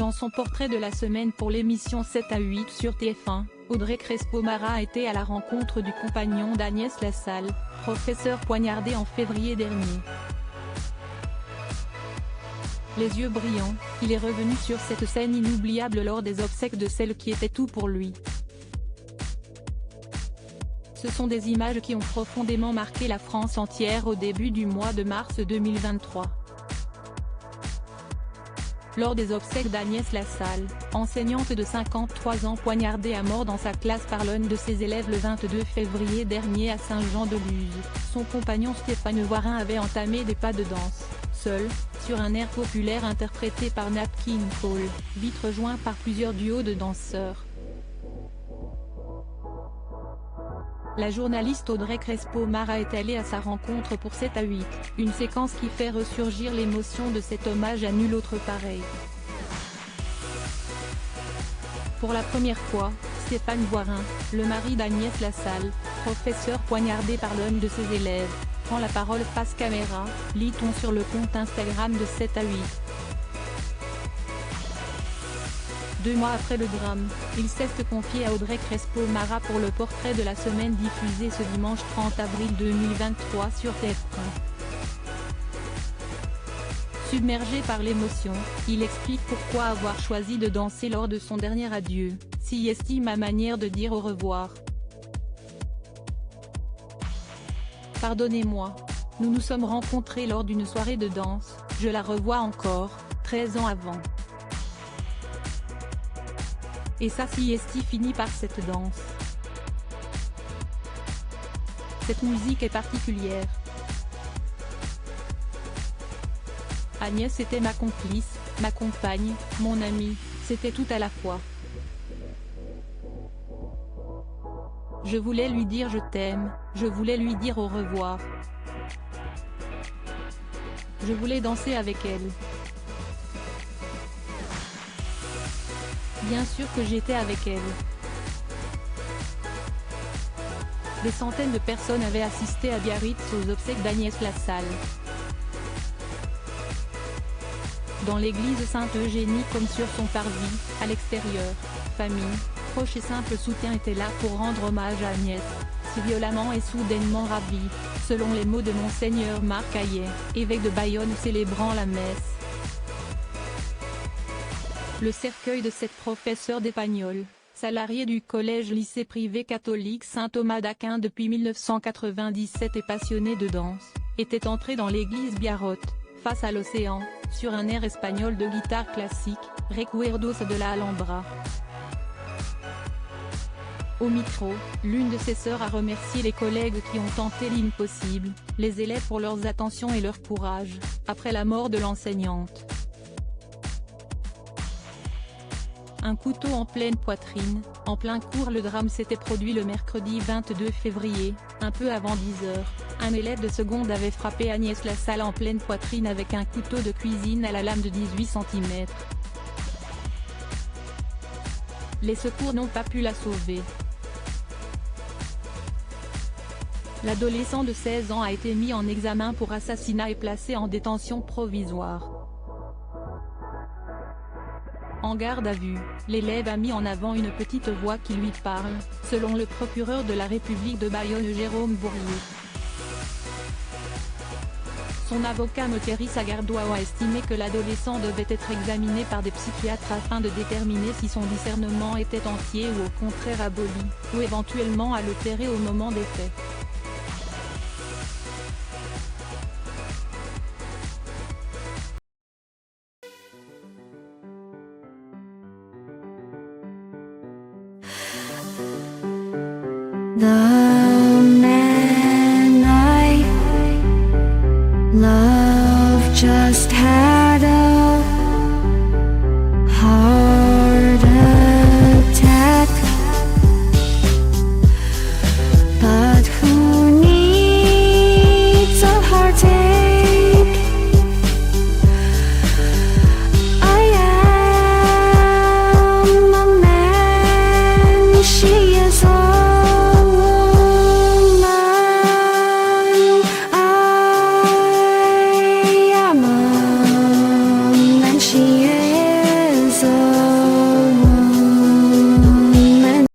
Dans son portrait de la semaine pour l'émission 7 à 8 sur TF1, Audrey Crespo-Mara a été à la rencontre du compagnon d'Agnès Lassalle, professeur poignardé en février dernier. Les yeux brillants, il est revenu sur cette scène inoubliable lors des obsèques de celle qui était tout pour lui. Ce sont des images qui ont profondément marqué la France entière au début du mois de mars 2023. Lors des obsèques d'Agnès Lassalle, enseignante de 53 ans poignardée à mort dans sa classe par l'un de ses élèves le 22 février dernier à Saint-Jean-de-Luz, son compagnon Stéphane Voirin avait entamé des pas de danse, seul, sur un air populaire interprété par Nat King Cole, vite rejoint par plusieurs duos de danseurs. La journaliste Audrey Crespo-Mara est allée à sa rencontre pour 7 à 8, une séquence qui fait ressurgir l'émotion de cet hommage à nul autre pareil. Pour la première fois, Stéphane Voirin, le mari d'Agnès Lassalle, professeur poignardé par l'un de ses élèves, prend la parole face caméra, lit-on sur le compte Instagram de 7 à 8. 2 mois après le drame, il s'est confié à Audrey Crespo-Mara pour le portrait de la semaine diffusé ce dimanche 30 avril 2023 sur TF1. Submergé par l'émotion, il explique pourquoi avoir choisi de danser lors de son dernier adieu, s'y estime ma manière de dire au revoir. Pardonnez-moi. Nous nous sommes rencontrés lors d'une soirée de danse, je la revois encore, 13 ans avant. Et ça Siesti finit par cette danse. Cette musique est particulière. Agnès était ma complice, ma compagne, mon amie, c'était tout à la fois. Je voulais lui dire je t'aime, je voulais lui dire au revoir. Je voulais danser avec elle. Bien sûr que j'étais avec elle. Des centaines de personnes avaient assisté à Biarritz aux obsèques d'Agnès Lassalle. Dans l'église Sainte-Eugénie comme sur son parvis, à l'extérieur, famille, proches et simples soutiens étaient là pour rendre hommage à Agnès, si violemment et soudainement ravie, selon les mots de Monseigneur Marc Hayet, évêque de Bayonne célébrant la messe. Le cercueil de cette professeure d'espagnol, salariée du collège-lycée privé catholique Saint-Thomas d'Aquin depuis 1997 et passionnée de danse, était entré dans l'église Biarrot, face à l'océan, sur un air espagnol de guitare classique, Recuerdos de la Alhambra. Au micro, l'une de ses sœurs a remercié les collègues qui ont tenté l'impossible, les élèves pour leurs attentions et leur courage, après la mort de l'enseignante. Un couteau en pleine poitrine, en plein cours. Le drame s'était produit le mercredi 22 février, un peu avant 10h, un élève de seconde avait frappé Agnès Lassalle en pleine poitrine avec un couteau de cuisine à la lame de 18 cm. Les secours n'ont pas pu la sauver. L'adolescent de 16 ans a été mis en examen pour assassinat et placé en détention provisoire. En garde à vue, l'élève a mis en avant une petite voix qui lui parle, selon le procureur de la République de Bayonne Jérôme Bourrier. Son avocat Thierry Sagardois a estimé que l'adolescent devait être examiné par des psychiatres afin de déterminer si son discernement était entier ou au contraire aboli, ou éventuellement altéré au moment des faits. The man I love just